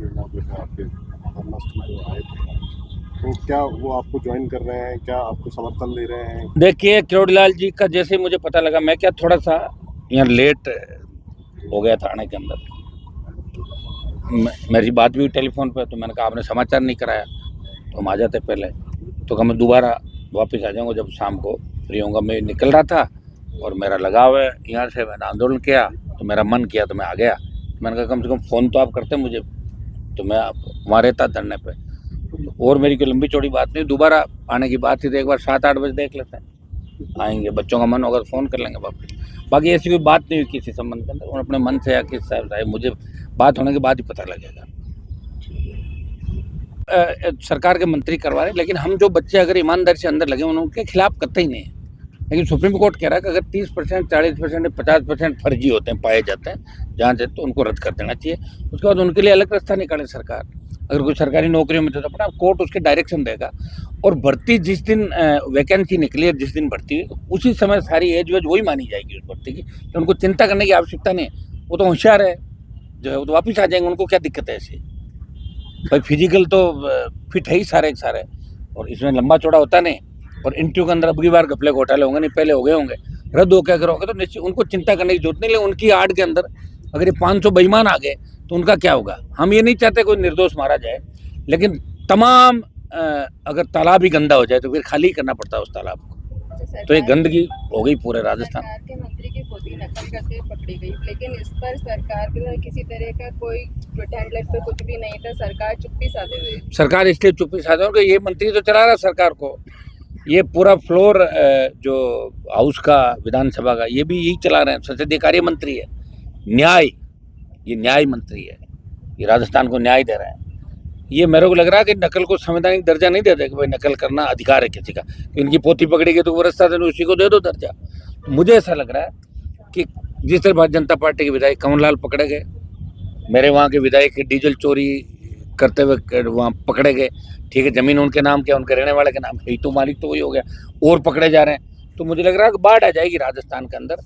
मौके पे आपके धर्मस्थ में जो आए थे, तो क्या वो आपको ज्वाइन कर रहे हैं, क्या आपको समर्थन दे रहे हैं? देखिए, किरोड़ीलाल जी का जैसे ही मुझे पता लगा, मैं क्या थोड़ा सा यहाँ लेट हो गया था आने के अंदर। मेरी बात भी हुई टेलीफोन पे, तो मैंने कहा आपने समाचार नहीं कराया तो हम आ जाते पहले। तो कहा मैं दोबारा वापस आ जाऊँगा जब शाम को फ्री होऊंगा। मैं निकल रहा था और मेरा लगाव है यहाँ से, मैंने आंदोलन किया तो मेरा मन किया तो मैं आ गया। मैंने कहा कम से कम फ़ोन तो आप करते मुझे, तो मैं वहाँ रहता धरने पे। और मेरी कोई लंबी चौड़ी बात नहीं, दोबारा आने की बात थी तो एक बार 7-8 बजे देख लेते हैं, आएंगे। बच्चों का मन होगा तो फ़ोन कर लेंगे वापस। बाकी ऐसी कोई बात नहीं हुई किसी संबंध के अंदर, और अपने मन से या किस साहब साहब मुझे बात होने के बाद ही पता लगेगा। सरकार के मंत्री करवा रहे हैं, लेकिन हम जो बच्चे अगर ईमानदारी से अंदर लगे उनके खिलाफ कतई नहीं है। लेकिन सुप्रीम कोर्ट कह रहा है कि अगर 30%, 40%, 50% फर्जी होते हैं, पाए जाते हैं जहाँ से, तो उनको रद्द कर देना चाहिए। उसके बाद उनके लिए अलग रास्ता निकाले सरकार। अगर कोई सरकारी नौकरियों में तो अपना कोर्ट उसके डायरेक्शन देगा। और भर्ती जिस दिन वैकेंसी निकली है, जिस दिन भर्ती हुई, उसी समय सारी एज वेज वही मानी जाएगी उस भर्ती की। तो उनको चिंता करने की आवश्यकता नहीं है। वो तो होशियार है जो है, वो तो वापस आ जाएंगे। उनको क्या दिक्कत है ऐसी? भाई फिजिकल तो फिट है ही सारे के सारे, और इसमें लंबा चौड़ा होता नहीं। और इंटरव्यू के अंदर अब की बार घपले घोटाले होंगे नहीं, पहले हो गए होंगे। रद्द होकर अगर होगा तो निश्चित उनको चिंता करने की जरूरत नहीं। लेकिन उनकी आड़ के अंदर अगर ये 500 बेईमान आ गए तो उनका क्या होगा? हम ये नहीं चाहते कोई निर्दोष मारा जाए, लेकिन तमाम अगर तालाब ही गंदा हो जाए तो फिर खाली करना पड़ता है उस तालाब को। तो ये गंदगी हो गई पूरे राजस्थान। सरकार के मंत्री की पोती नकल करते पकड़ी गई, लेकिन इस पर सरकार के किसी तरह का कोई प्रिटेंड पे कुछ भी नहीं था। सरकार चुप्पी साधे हुए। सरकार इसलिए चुप्पी साधे कि ये मंत्री तो चला रहा सरकार को। ये पूरा फ्लोर जो हाउस का, विधानसभा का, ये भी यही चला रहे हैं। संसदीय कार्य मंत्री है, न्याय, ये न्याय मंत्री है, ये राजस्थान को न्याय दे रहे हैं। ये मेरे को लग रहा है कि नकल को संवैधानिक दर्जा नहीं देते कि भाई नकल करना अधिकार है किसी का। इनकी पोती पकड़ी गई तो वो रास्ता देने उसी को दे दो दर्जा। मुझे ऐसा लग रहा है कि जिस तरह भारतीय जनता पार्टी के विधायक कमललाल पकड़े गए, मेरे वहाँ के विधायक डीजल चोरी करते हुए वहाँ पकड़े गए, ठीक है, जमीन उनके नाम क्या, उनके रहने वाले के नाम है, तो मालिक तो वही हो गया, और पकड़े जा रहे हैं। तो मुझे लग रहा है कि बाढ़ आ जाएगी राजस्थान के अंदर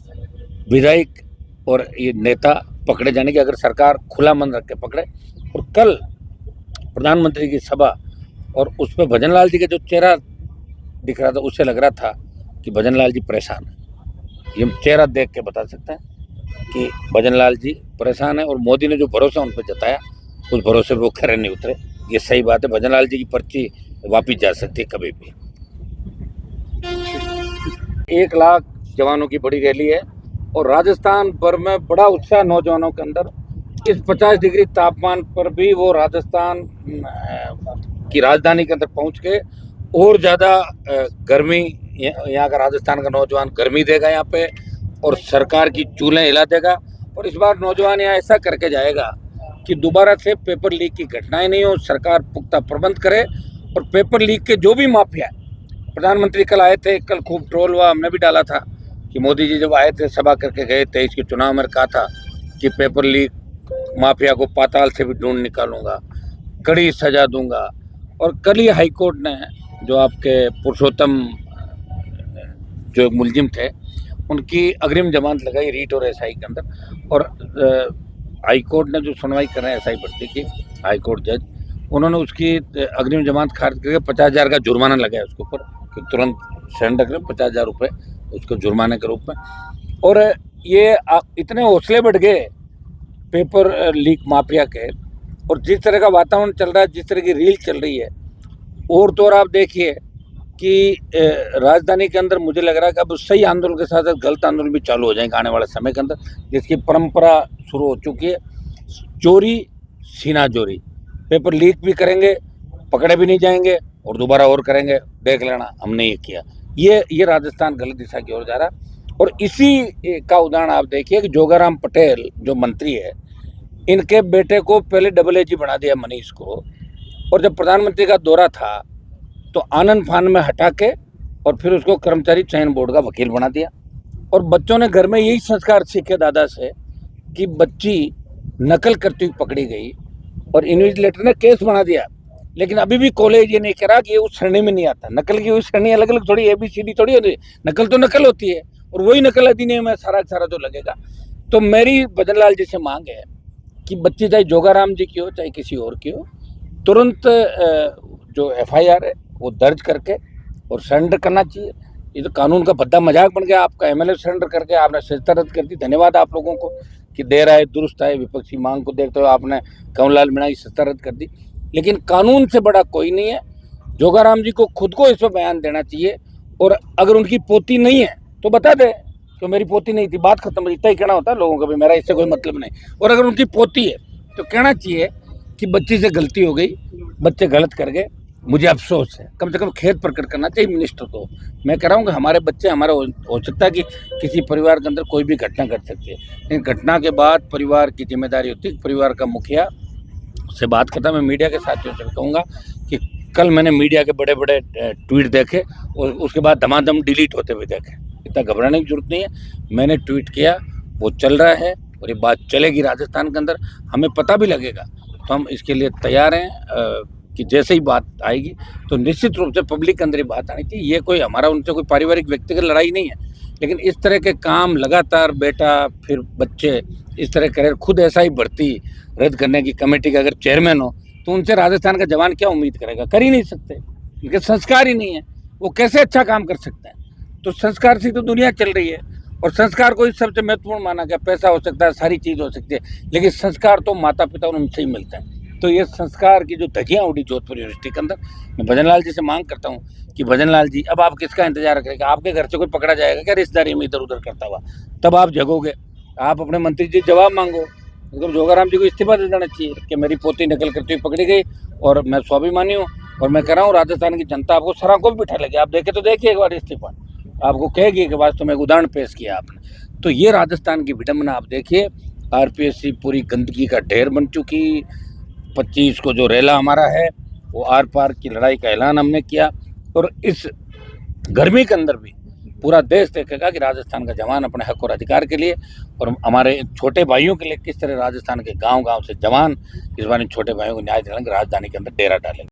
विधायक और ये नेता पकड़े जाने की, अगर सरकार खुला मन रख के पकड़े। और कल प्रधानमंत्री की सभा, और उस पर भजनलाल जी का जो चेहरा दिख रहा था, उससे लग रहा था कि भजनलाल जी परेशान है। ये हम चेहरा देख के बता सकते हैं कि भजनलाल जी परेशान है। और मोदी ने जो भरोसा उन पर जताया, उस भरोसे पे वो खरे नहीं उतरे। ये सही बात है, भजनलाल जी की पर्ची वापिस जा सकती है कभी भी। 1 लाख जवानों की बड़ी रैली है, और राजस्थान भर में बड़ा उत्साह नौजवानों के अंदर। इस 50 डिग्री तापमान पर भी वो राजस्थान की राजधानी के अंदर पहुंच के और ज़्यादा गर्मी, यहाँ का राजस्थान का नौजवान गर्मी देगा यहाँ पे, और सरकार की चूल्हें हिला देगा। और इस बार नौजवान यहाँ ऐसा करके जाएगा कि दोबारा से पेपर लीक की घटनाएं नहीं हो। सरकार पुख्ता प्रबंध करे, और पेपर लीक के जो भी माफिया है, प्रधानमंत्री कल आए थे, कल खूब ट्रोल हुआ, हमने भी डाला था कि मोदी जी जब आए थे सभा करके गए 23 के चुनाव में, कहा था कि पेपर लीक माफिया को पाताल से भी ढूंढ निकालूंगा, कड़ी सजा दूंगा। और कल ही हाईकोर्ट ने जो आपके पुरुषोत्तम जो मुलजिम थे, उनकी अग्रिम जमानत लगाई रीट और एसआई के अंदर। और हाईकोर्ट ने जो सुनवाई कर रहे हैं एसआई भर्ती की, हाईकोर्ट जज, उन्होंने उसकी अग्रिम जमानत खारिज करके 50,000 का जुर्माना लगाया उसके ऊपर कि तुरंत सरेंडर करें, 50,000 रुपये उसको जुर्माने के रूप में। और ये इतने हौसले बढ़ गए पेपर लीक माफिया के, और जिस तरह का वातावरण चल रहा है, जिस तरह की रील चल रही है, और तो और आप देखिए कि राजधानी के अंदर मुझे लग रहा है कि अब सही आंदोलन के साथ गलत आंदोलन भी चालू हो जाएंगे आने वाले समय के अंदर, जिसकी परंपरा शुरू हो चुकी है। चोरी, सीना चोरी, पेपर लीक भी करेंगे, पकड़े भी नहीं जाएंगे, और दोबारा और करेंगे, देख लेना हमने ये किया। ये राजस्थान गलत दिशा की ओर जा रहा है। और इसी का उदाहरण आप देखिए कि जोगाराम पटेल जो मंत्री है, इनके बेटे को पहले डबल एजी बना दिया, मनीष को। और जब प्रधानमंत्री का दौरा था तो आनंद फान में हटा के और फिर उसको कर्मचारी चयन बोर्ड का वकील बना दिया। और बच्चों ने घर में यही संस्कार सीखे दादा से कि बच्ची नकल करती हुई पकड़ी गई और इन्विजिलेटर ने केस बना दिया। लेकिन अभी भी कॉलेज ये नहीं करा कि ये उस श्रेणी में नहीं आता। नकल की श्रेणी अलग अलग थोड़ी, ABCD थोड़ी होती है। नकल तो नकल होती है, और वही नकल अधिनियम में सारा सारा जो लगेगा। तो मेरी भजनलाल जी से मांग है कि बच्ची चाहे जोगाराम जी की हो चाहे किसी और की हो, तुरंत जो FIR है वो दर्ज करके और सरेंडर करना चाहिए। ये तो कानून का भद्दा मजाक बन गया। आपका MLA सरेंडर करके आपने सजता रद्द कर दी। धन्यवाद आप लोगों को कि देर आए दुरुस्त आए, विपक्षी मांग को देखते हुए आपने कमललाल मीणा की सजता रद्द कर दी। लेकिन कानून से बड़ा कोई नहीं है। जोगाराम जी को खुद को इस पर बयान देना चाहिए, और अगर उनकी पोती नहीं है तो बता दे तो मेरी पोती नहीं थी, बात खत्म। इतना ही कहना होता है लोगों का भी, मेरा इससे कोई मतलब नहीं। और अगर उनकी पोती है तो कहना चाहिए कि बच्ची से गलती हो गई, बच्चे गलत कर गए, मुझे अफसोस है। कम से कम खेद प्रकट करना चाहिए मिनिस्टर को। मैं कह रहा हूँ कि हमारे बच्चे, हमारा हो सकता है कि किसी परिवार के अंदर कोई भी घटना घट सकती है, लेकिन घटना के बाद परिवार की जिम्मेदारी होती है। परिवार का मुखिया से बात करता, मैं मीडिया के साथियों से कहूँगा कि कल मैंने मीडिया के बड़े बड़े ट्वीट देखे और उसके बाद धमाधम डिलीट होते हुए देखे। इतना घबराने की जरूरत नहीं है। मैंने ट्वीट किया, वो चल रहा है और ये बात चलेगी राजस्थान के अंदर। हमें पता भी लगेगा तो हम इसके लिए तैयार हैं कि जैसे ही बात आएगी तो निश्चित रूप से पब्लिक के अंदर ही बात आनी चाहिए। ये कोई हमारा उनसे कोई पारिवारिक व्यक्तिगत लड़ाई नहीं है, लेकिन इस तरह के काम लगातार बेटा फिर बच्चे इस तरह करें, खुद SI भर्ती रद्द करने की कमेटी का अगर चेयरमैन हो तो उनसे राजस्थान का जवान क्या उम्मीद करेगा? कर ही नहीं सकते, उनके संस्कार ही नहीं है। वो कैसे अच्छा काम कर सकते हैं? तो संस्कार से तो दुनिया चल रही है, और संस्कार को इस सबसे महत्वपूर्ण माना गया। पैसा हो सकता है, सारी चीज़ हो सकती है, लेकिन संस्कार तो माता पिता और उनसे ही मिलता है। तो ये संस्कार की जो धज्जियाँ उड़ी जोधपुर यूनिवर्सिटी के अंदर, मैं भजनलाल जी से मांग करता हूँ कि भजनलाल जी, अब आप किसका इंतजार करेंगे? आपके घर से कोई पकड़ा जाएगा क्या रिश्तेदारी में इधर उधर करता हुआ? तब आप जगोगे। आप अपने मंत्री जी जवाब मांगो। मतलब जोगाराम जी को इस्तीफा दे देना चाहिए कि मेरी पोती नकल करती हुई पकड़ी गई और मैं स्वाभिमानी हूँ, और मैं कह रहा हूँ राजस्थान की जनता आपको सराखों भी बिठा लेगी। आप देखे तो देखिए एक बार इस्तीफा, आपको कहेगी कि वास्तव में एक उदाहरण पेश किया आपने। तो ये राजस्थान की विडंबना आप देखिए। RPSC पूरी गंदगी का ढेर बन चुकी। 25 को जो रेला हमारा है वो आर पार की लड़ाई का ऐलान हमने किया, और इस गर्मी के अंदर भी पूरा देश देखेगा कि राजस्थान का जवान अपने हक और अधिकार के लिए, और हमारे छोटे भाइयों के लिए किस तरह राजस्थान के गांव-गांव से जवान इस बार इन छोटे भाइयों को न्याय दिलाएंगे, राजधानी के अंदर डेरा डालेंगे।